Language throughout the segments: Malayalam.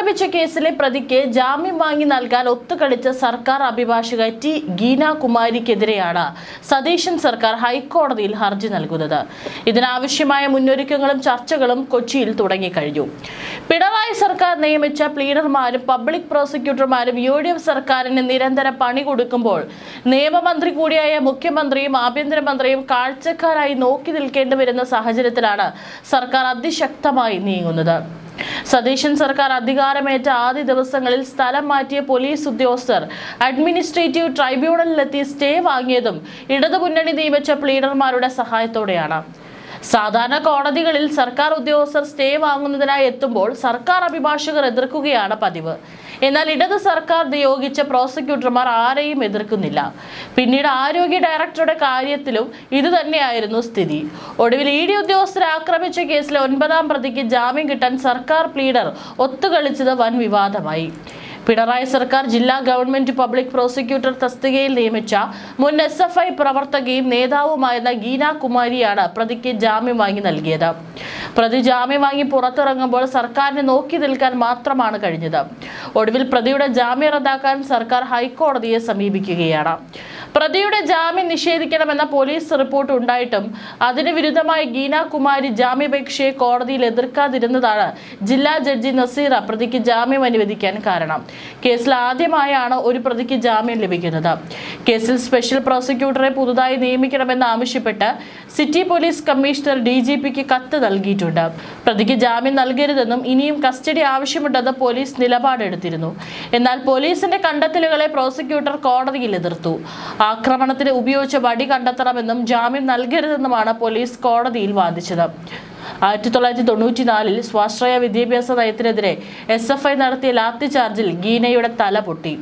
ആക്രമിച്ച കേസിലെ പ്രതിക്ക് ജാമ്യം വാങ്ങി നൽകാൻ ഒത്തുകളിച്ച സർക്കാർ അഭിഭാഷക ടി ഗീന കുമാരിക്കെതിരെയാണ് സതീശൻ സർക്കാർ ഹൈക്കോടതിയിൽ ഹർജി നൽകുന്നത്. ഇതിനാവശ്യമായ മുന്നൊരുക്കങ്ങളും ചർച്ചകളും കൊച്ചിയിൽ തുടങ്ങിക്കഴിഞ്ഞു. പിണറായി സർക്കാർ നിയമിച്ച പ്ലീഡർമാരും പബ്ലിക് പ്രോസിക്യൂട്ടർമാരും UDF സർക്കാരിന് നിരന്തരം പണി കൊടുക്കുമ്പോൾ നിയമമന്ത്രി കൂടിയായ മുഖ്യമന്ത്രിയും ആഭ്യന്തരമന്ത്രിയും കാഴ്ചക്കാരായി നോക്കി നിൽക്കേണ്ടി വരുന്ന സാഹചര്യത്തിലാണ് സർക്കാർ അതിശക്തമായി നീങ്ങുന്നത്. സതീശൻ സർക്കാർ അധികാരമേറ്റ ആദ്യ ദിവസങ്ങളിൽ സ്ഥലം മാറ്റിയ പോലീസ് ഉദ്യോഗസ്ഥർ അഡ്മിനിസ്ട്രേറ്റീവ് ട്രൈബ്യൂണലിലെത്തി സ്റ്റേ വാങ്ങിയതും ഇടതുമുന്നണി നിയമിച്ച പ്ലീഡർമാരുടെ സഹായത്തോടെയാണ്. സാധാരണ കോടതികളിൽ സർക്കാർ ഉദ്യോഗസ്ഥർ സ്റ്റേ വാങ്ങുന്നതിനായി എത്തുമ്പോൾ സർക്കാർ അഭിഭാഷകർ എതിർക്കുകയാണ് പതിവ്. എന്നാൽ ഇടത് സർക്കാർ നിയോഗിച്ച പ്രോസിക്യൂട്ടർമാർ ആരെയും എതിർക്കുന്നില്ല. പിന്നീട് ആരോഗ്യ ഡയറക്ടറുടെ കാര്യത്തിലും ഇതുതന്നെയായിരുന്നു സ്ഥിതി. ഒടുവിൽ ED ഉദ്യോഗസ്ഥരെ ആക്രമിച്ച കേസിലെ 9ാം പ്രതിക്ക് ജാമ്യം കിട്ടാൻ സർക്കാർ പ്ലീഡർ ഒത്തുകളിച്ചത് വൻ വിവാദമായി. പിണറായി സർക്കാർ ജില്ലാ ഗവൺമെന്റ് പബ്ലിക് പ്രോസിക്യൂട്ടർ തസ്തികയിൽ നിയമിച്ച മുൻ SFI പ്രവർത്തകയും നേതാവുമായിരുന്ന ഗീന കുമാരിയാണ് പ്രതിക്ക് ജാമ്യം വാങ്ങി നൽകിയത്. പ്രതി ജാമ്യം വാങ്ങി പുറത്തിറങ്ങുമ്പോൾ സർക്കാരിന് നോക്കി നിൽക്കാൻ മാത്രമാണ് കഴിഞ്ഞത്. ഒടുവിൽ പ്രതിയുടെ ജാമ്യം റദ്ദാക്കാൻ സർക്കാർ ഹൈക്കോടതിയെ സമീപിക്കുകയാണ്. പ്രതിയുടെ ജാമ്യം നിഷേധിക്കണമെന്ന പോലീസ് റിപ്പോർട്ട് ഉണ്ടായിട്ടും അതിന് വിരുദ്ധമായി ഗീന കുമാരി ജാമ്യാപേക്ഷയെ കോടതിയിൽ എതിർക്കാതിരുന്നതാണ് ജില്ലാ ജഡ്ജി നസീറ പ്രതിക്ക് ജാമ്യം അനുവദിക്കാൻ കാരണം. കേസിൽ ആദ്യമായാണ് ഒരു പ്രതിക്ക് ജാമ്യം ലഭിക്കുന്നത്. കേസിൽ സ്പെഷ്യൽ പ്രോസിക്യൂട്ടറെ പുതുതായി നിയമിക്കണമെന്ന് ആവശ്യപ്പെട്ട് സിറ്റി പോലീസ് കമ്മീഷണർ DGPക്ക് കത്ത് നൽകിയിട്ടുണ്ട്. പ്രതിക്ക് ജാമ്യം നൽകരുതെന്നും ഇനിയും കസ്റ്റഡി ആവശ്യമുണ്ടെന്ന് പോലീസ് നിലപാടെടുത്തിരുന്നു. എന്നാൽ പോലീസിന്റെ കണ്ടെത്തലുകളെ പ്രോസിക്യൂട്ടർ കോടതിയിൽ എതിർത്തു. ആക്രമണത്തിന് ഉപയോഗിച്ച വടി കണ്ടെത്തണമെന്നും ജാമ്യം നൽകരുതെന്നുമാണ് പോലീസ് കോടതിയിൽ വാദിച്ചത്. 1994 സ്വാശ്രയ വിദ്യാഭ്യാസ നയത്തിനെതിരെ SFI നടത്തിയ ലാത്തി ചാർജിൽ ഗീനയുടെ തല പൊട്ടി.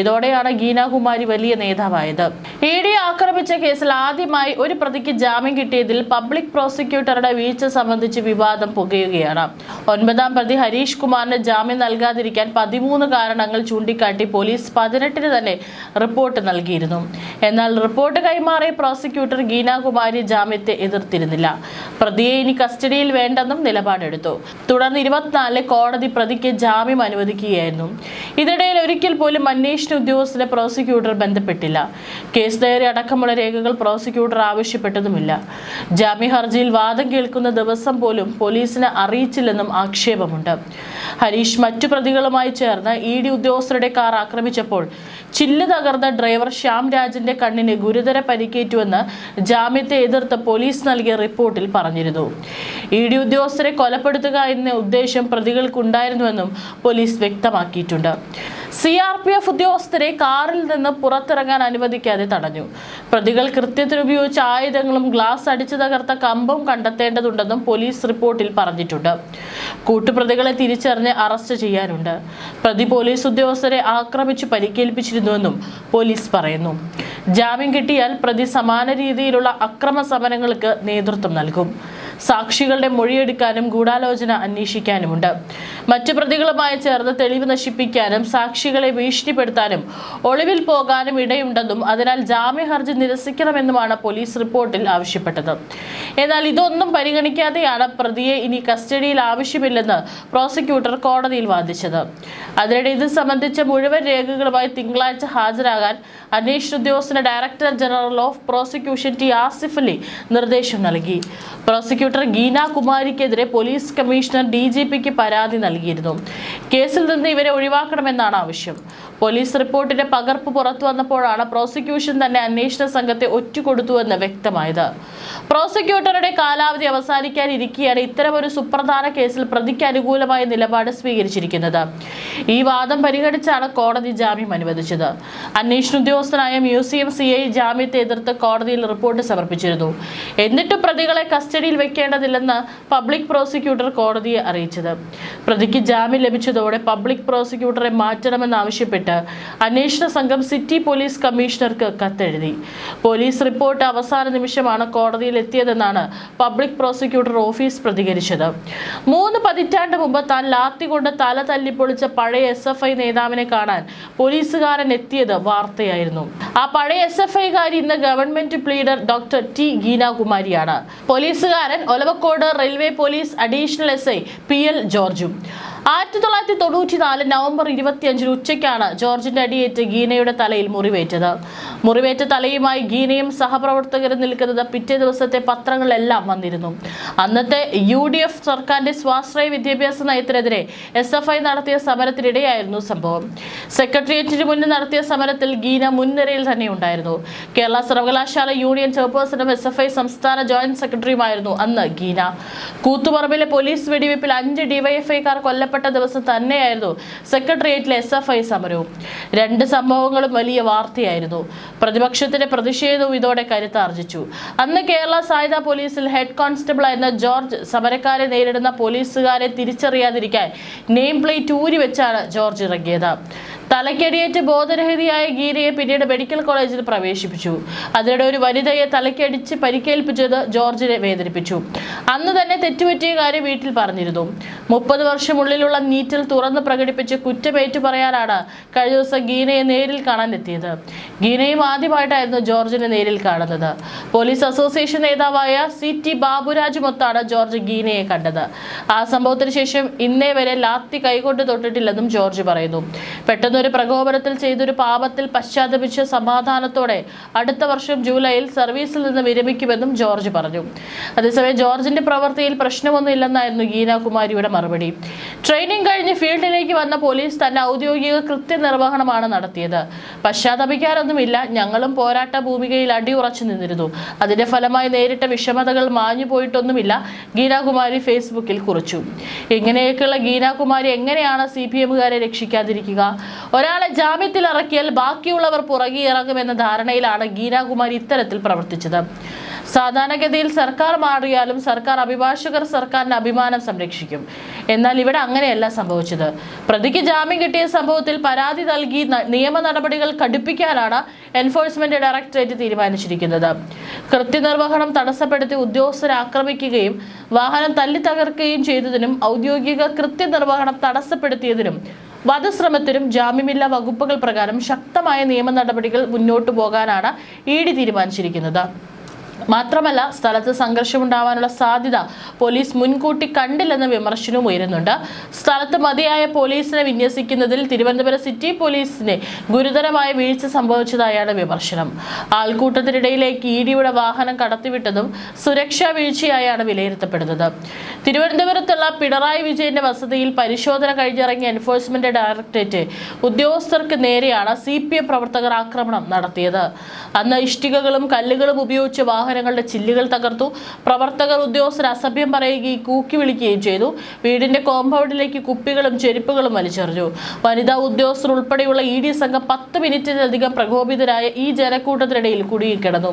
ഇതോടെയാണ് ഗീന കുമാരി വലിയ നേതാവായത്. ED ആക്രമിച്ച കേസിൽ ആദ്യമായി ഒരു പ്രതിക്ക് ജാമ്യം കിട്ടിയതിൽ പബ്ലിക് പ്രോസിക്യൂട്ടറുടെ വീഴ്ച സംബന്ധിച്ച് വിവാദം പുകയുകയാണ്. 9ാം പ്രതി ഹരീഷ് കുമാറിന് ജാമ്യം നൽകാതിരിക്കാൻ 13 കാരണങ്ങൾ ചൂണ്ടിക്കാട്ടി പോലീസ് 18-ന് തന്നെ റിപ്പോർട്ട് നൽകിയിരുന്നു. എന്നാൽ റിപ്പോർട്ട് കൈമാറിയ പ്രോസിക്യൂട്ടർ ഗീന കുമാരി ജാമ്യത്തെ എതിർത്തിരുന്നില്ല. പ്രതിയെ ഇനി കസ്റ്റഡിയിൽ വേണ്ടെന്നും നിലപാടെടുത്തു. തുടർന്ന് 24 കോടതി പ്രതിക്ക് ജാമ്യം അനുവദിക്കുകയായിരുന്നു. ഇതിനിടയിൽ ഒരിക്കൽ പോലും അന്വേഷണ ഉദ്യോഗസ്ഥരെ പ്രോസിക്യൂട്ടർ ബന്ധപ്പെട്ടില്ല. കേസ് ഡയറി അടക്കമുള്ള രേഖകൾ പ്രോസിക്യൂട്ടർ ആവശ്യപ്പെട്ടതുമില്ല. ജാമ്യ ഹർജിയിൽ വാദം കേൾക്കുന്ന ദിവസം പോലും പോലീസിനെ അറിയിച്ചില്ലെന്നും ആക്ഷേപമുണ്ട്. ഹരീഷ് മറ്റു പ്രതികളുമായി ചേർന്ന് ED ഉദ്യോഗസ്ഥരുടെ കാർ ആക്രമിച്ചപ്പോൾ ചില്ല് തകർന്ന ഡ്രൈവർ ശ്യാം രാജിന്റെ കണ്ണിന് ഗുരുതര പരിക്കേറ്റുവെന്ന് ജാമ്യത്തെ എതിർത്ത് പോലീസ് നൽകിയ റിപ്പോർട്ടിൽ പറഞ്ഞിരുന്നു. ED ഉദ്യോഗസ്ഥരെ കൊലപ്പെടുത്തുക എന്ന ഉദ്ദേശം പ്രതികൾക്കുണ്ടായിരുന്നുവെന്നും പോലീസ് വ്യക്തമാക്കിയിട്ടുണ്ട്. CRPF ഉദ്യോഗസ്ഥരെ കാറിൽ നിന്ന് പുറത്തിറങ്ങാൻ അനുവദിക്കാതെ തടഞ്ഞു. പ്രതികൾ കൃത്യത്തിന് ഉപയോഗിച്ച ആയുധങ്ങളും ഗ്ലാസ് അടിച്ചു തകർത്ത കമ്പും കണ്ടെത്തേണ്ടതുണ്ടെന്നും പോലീസ് റിപ്പോർട്ടിൽ പറഞ്ഞിട്ടുണ്ട്. കൂട്ടുപ്രതികളെ തിരിച്ചറിഞ്ഞ് അറസ്റ്റ് ചെയ്യാനുണ്ട്. പ്രതി പോലീസ് ഉദ്യോഗസ്ഥരെ ആക്രമിച്ചു പരിക്കേൽപ്പിച്ചിരുന്നുവെന്നും പോലീസ് പറയുന്നു. ജാമ്യം കിട്ടിയാൽ പ്രതി സമാന രീതിയിലുള്ള അക്രമ സമരങ്ങൾക്ക് നേതൃത്വം നൽകും. സാക്ഷികളുടെ മൊഴിയെടുക്കാനും ഗൂഢാലോചന അന്വേഷിക്കാനുമുണ്ട്. മറ്റു പ്രതികളുമായി ചേർന്ന് തെളിവ് നശിപ്പിക്കാനും സാക്ഷികളെ ഭീഷണിപ്പെടുത്താനും ഒളിവിൽ പോകാനും ഇടയുണ്ടെന്നും അതിനാൽ ജാമ്യ ഹർജി നിരസിക്കണമെന്നുമാണ് പോലീസ് റിപ്പോർട്ടിൽ ആവശ്യപ്പെട്ടത്. എന്നാൽ ഇതൊന്നും പരിഗണിക്കാതെയാണ് പ്രതിയെ ഇനി കസ്റ്റഡിയിൽ ആവശ്യമില്ലെന്ന് പ്രോസിക്യൂട്ടർ കോടതിയിൽ വാദിച്ചത്. അതിനിടെ ഇത് സംബന്ധിച്ച മുഴുവൻ രേഖകളുമായി തിങ്കളാഴ്ച ഹാജരാകാൻ അന്വേഷണ ഉദ്യോഗസ്ഥന് director general of prosecution T Asif Ali നിർദ്ദേശം നൽകി. പ്രോസിക്യൂട്ടർ ഗീന കുമാരിക്കെതിരെ പോലീസ് കമ്മീഷണർ DGPക്ക് പരാതി നൽകിയിരുന്നു. കേസിൽ നിന്ന് ഇവരെ ഒഴിവാക്കണമെന്നാണ് ആവശ്യം. പോലീസ് റിപ്പോർട്ടിന്റെ പകർപ്പ് പുറത്തു വന്നപ്പോഴാണ് പ്രോസിക്യൂഷൻ തന്നെ അന്വേഷണ സംഘത്തെ ഒറ്റുകൊടുത്തുവെന്ന് വ്യക്തമായത്. പ്രോസിക്യൂട്ടറുടെ കാലാവധി അവസാനിക്കാനിരിക്കെയാണ് ഇത്തരമൊരു സുപ്രധാന കേസിൽ പ്രതിക്ക് അനുകൂലമായ നിലപാട് സ്വീകരിച്ചിരിക്കുന്നത്. ഈ വാദം പരിഗണിച്ചാണ് കോടതി ജാമ്യം അനുവദിച്ചത്. അന്വേഷണ ഉദ്യോഗസ്ഥനായ മ്യൂസിയം CI ജാമ്യത്തെ എതിർത്ത് കോടതിയിൽ റിപ്പോർട്ട് സമർപ്പിച്ചിരുന്നു. എന്നിട്ട് പ്രതികളെ കസ്റ്റഡിയിൽ വെക്കേണ്ടതില്ലെന്ന് പബ്ലിക് പ്രോസിക്യൂട്ടർ കോടതിയെ അറിയിച്ചത്. പ്രതിക്ക് ജാമ്യം ലഭിച്ചതോടെ പബ്ലിക് പ്രോസിക്യൂട്ടറെ മാറ്റണമെന്നാവശ്യപ്പെട്ട് അന്വേഷണ സംഘം സിറ്റി പോലീസ് കമ്മീഷണർക്ക് കത്തെഴുതി. പോലീസ് റിപ്പോർട്ട് അവസാന നിമിഷമാണ് കോടതിയിൽ എത്തിയതെന്നാണ് പബ്ലിക് പ്രോസിക്യൂട്ടർ ഓഫീസ് പ്രതികരിച്ചത്. 3 പതിറ്റാണ്ട് മുമ്പ് താൻ ലാത്തി കൊണ്ട് തല തല്ലിപ്പൊളിച്ച പഴയ SFI നേതാവിനെ കാണാൻ പോലീസുകാരൻ എത്തിയത് വാർത്തയായിരുന്നു. ആ പഴയ SFIക്കാരി ഇന്ന് government pleader doctor T Geena കുമാരിയാണ്. പോലീസുകാരൻ Olavakkode railway police additional SI PL ജോർജും. 1994 നവംബർ 25 ഉച്ചയ്ക്കാണ് ജോർജിന്റെ അടിയേറ്റ് ഗീനയുടെ തലയിൽ മുറിവേറ്റത്. മുറിവേറ്റ തലയുമായി ഗീനയും സഹപ്രവർത്തകരും നിൽക്കുന്നത് പിറ്റേ ദിവസത്തെ പത്രങ്ങളിലെല്ലാം വന്നിരുന്നു. അന്നത്തെ UDF സർക്കാരിന്റെ സ്വാശ്രയ വിദ്യാഭ്യാസ നയത്തിനെതിരെ SFI നടത്തിയ സമരത്തിനിടെയായിരുന്നു സംഭവം. സെക്രട്ടേറിയറ്റിന് മുന്നിൽ നടത്തിയ സമരത്തിൽ ഗീന മുൻനിരയിൽ തന്നെ ഉണ്ടായിരുന്നു. കേരള സർവകലാശാല യൂണിയൻ ചെയർപേഴ്സണും SFI സംസ്ഥാന ജോയിന്റ് സെക്രട്ടറിയുമായിരുന്നു അന്ന് ഗീന. കൂത്തുപറമ്പിലെ പോലീസ് വെടിവെപ്പിൽ 5 DYFIക്കാർ കൊല്ലപ്പെട്ട ദിവസം തന്നെയായിരുന്നു സെക്രട്ടേറിയറ്റിലെ SFI സമരവും. 2 സംഭവങ്ങളും വലിയ വാർത്തയായിരുന്നു. പ്രതിപക്ഷത്തിന്റെ പ്രതിഷേധവും ഇതോടെ കരുത്താർജിച്ചു. അന്ന് കേരള സായുധ പോലീസിൽ ഹെഡ് കോൺസ്റ്റബിൾ ആയിരുന്ന ജോർജ് സമരക്കാരെ നേരിടുന്ന പോലീസുകാരെ തിരിച്ചറിയാതിരിക്കാൻ നെയിം പ്ലേറ്റ് ഊരി വെച്ചാണ് ജോർജ് ഇറങ്ങിയത്. തലക്കടിയേറ്റ് ബോധരഹിതയായ ഗീനയെ പിന്നീട് മെഡിക്കൽ കോളേജിൽ പ്രവേശിപ്പിച്ചു. അതിനിടെ ഒരു വനിതയെ തലക്കടിച്ച് പരിക്കേൽപ്പിച്ചത് ജോർജിനെ വേദനിപ്പിച്ചു. അന്ന് തന്നെ തെറ്റുപറ്റിയ കാര്യം വീട്ടിൽ പറഞ്ഞിരുന്നു. 30 വർഷമുള്ളിലുള്ള നീറ്റിൽ തുറന്ന് പ്രകടിപ്പിച്ച് കുറ്റമേറ്റു പറയാനാണ് കഴിഞ്ഞ ദിവസം ഗീനയെ നേരിൽ കാണാൻ എത്തിയത്. ഗീനയും ആദ്യമായിട്ടായിരുന്നു ജോർജിനെ നേരിൽ കാണുന്നത്. പോലീസ് അസോസിയേഷൻ നേതാവായ CT ബാബുരാജുമൊത്താണ് ജോർജ് ഗീനയെ കണ്ടത്. ആ സംഭവത്തിന് ശേഷം ഇന്നേ വരെ ലാത്തി കൈകൊണ്ട് തൊട്ടിട്ടില്ലെന്നും ജോർജ് പറയുന്നു. പെട്ടെന്നൊരു പ്രകോപനത്തിൽ ചെയ്തൊരു പാപത്തിൽ പശ്ചാത്തപിച്ച് സമാധാനത്തോടെ അടുത്ത വർഷം ജൂലൈയിൽ സർവീസിൽ നിന്ന് വിരമിക്കുമെന്നും ജോർജ് പറഞ്ഞു. അതേസമയം ജോർജിന്റെ പ്രവൃത്തിയിൽ പ്രശ്നമൊന്നും ഇല്ലെന്നായിരുന്നു ഗീനാകുമാരിയുടെ മറുപടി. ട്രെയിനിങ് കഴിഞ്ഞ് ഫീൽഡിലേക്ക് വന്ന പോലീസ് തന്നെ ഔദ്യോഗിക കൃത്യനിർവഹണമാണ് നടത്തിയത്. പശ്ചാത്തപിക്കാനൊന്നുമില്ല. ഞങ്ങളും പോരാട്ട ഭൂമികയിൽ അടിയുറച്ചു നിന്നിരുന്നു. അതിന്റെ ഫലമായി നേരിട്ട വിഷമതകൾ മാഞ്ഞു പോയിട്ടൊന്നുമില്ല, ഗീനാകുമാരി ഫേസ്ബുക്കിൽ കുറിച്ചു. ഇങ്ങനെയൊക്കെയുള്ള ഗീനാകുമാരി എങ്ങനെയാണ് CPMകാരെ രക്ഷിക്കാതിരിക്കുക? ഒരാളെ ജാമ്യത്തിൽ ഇറക്കിയാൽ ബാക്കിയുള്ളവർ പുറകെ ഇറങ്ങുമെന്ന ധാരണയിലാണ് ഗീനാകുമാരി ഇത്തരത്തിൽ പ്രവർത്തിച്ചത്. സാധാരണഗതിയിൽ സർക്കാർ മാറിയാലും സർക്കാർ അഭിഭാഷകർ സർക്കാരിന്റെ അഭിമാനം സംരക്ഷിക്കും. എന്നാൽ ഇവിടെ അങ്ങനെയല്ല സംഭവിച്ചത്. പ്രതിക്ക് ജാമ്യം കിട്ടിയ സംഭവത്തിൽ പരാതി നൽകി നിയമ നടപടികൾ കടുപ്പിക്കാനാണ് എൻഫോഴ്സ്മെന്റ് ഡയറക്ടറേറ്റ് തീരുമാനിച്ചിരിക്കുന്നത്. കൃത്യനിർവഹണം തടസ്സപ്പെടുത്തി ഉദ്യോഗസ്ഥരെ ആക്രമിക്കുകയും വാഹനം തല്ലി തകർക്കുകയും ചെയ്തതിനും ഔദ്യോഗിക കൃത്യനിർവഹണം തടസ്സപ്പെടുത്തിയതിനും വധശ്രമത്തിനും ജാമ്യമില്ലാ വകുപ്പുകൾ പ്രകാരം ശക്തമായ നിയമ നടപടികൾ മുന്നോട്ടു പോകാനാണ് ED തീരുമാനിച്ചിരിക്കുന്നത്. മാത്രമല്ല, സ്ഥലത്ത് സംഘർഷമുണ്ടാവാനുള്ള സാധ്യത പോലീസ് മുൻകൂട്ടി കണ്ടില്ലെന്ന വിമർശനവും ഉയരുന്നുണ്ട്. സ്ഥലത്ത് മതിയായ പോലീസിനെ വിന്യസിക്കുന്നതിൽ തിരുവനന്തപുരം സിറ്റി പോലീസിന് ഗുരുതരമായ വീഴ്ച സംഭവിച്ചതായാണ് വിമർശനം. ആൾക്കൂട്ടത്തിനിടയിലേക്ക് EDയുടെ വാഹനം കടത്തിവിട്ടതും സുരക്ഷാ വീഴ്ചയായാണ് വിലയിരുത്തപ്പെടുന്നത്. തിരുവനന്തപുരത്തുള്ള പിണറായി വിജയന്റെ വസതിയിൽ പരിശോധന കഴിഞ്ഞിറങ്ങിയ എൻഫോഴ്സ്മെന്റ് ഡയറക്ടറേറ്റ് ഉദ്യോഗസ്ഥർക്ക് നേരെയാണ് CPM പ്രവർത്തകർ ആക്രമണം നടത്തിയത്. അന്ന് ഇഷ്ടികകളും കല്ലുകളും ഉപയോഗിച്ച് വാഹനങ്ങളുടെ ചില്ലുകൾ തകർത്തു. പ്രവർത്തകർ ഉദ്യോഗസ്ഥർ അസഭ്യം പറയുകയും കൂക്കി വിളിക്കുകയും ചെയ്തു. വീടിന്റെ കോമ്പൗണ്ടിലേക്ക് കുപ്പികളും ചെരുപ്പുകളും വലിച്ചെറിഞ്ഞു. വനിതാ ഉദ്യോഗസ്ഥർ ഉൾപ്പെടെയുള്ള ED സംഘം 10 മിനിറ്റിലധികം പ്രകോപിതരായ ഈ ജനക്കൂട്ടത്തിനിടയിൽ കുടുങ്ങിക്കിടന്നു.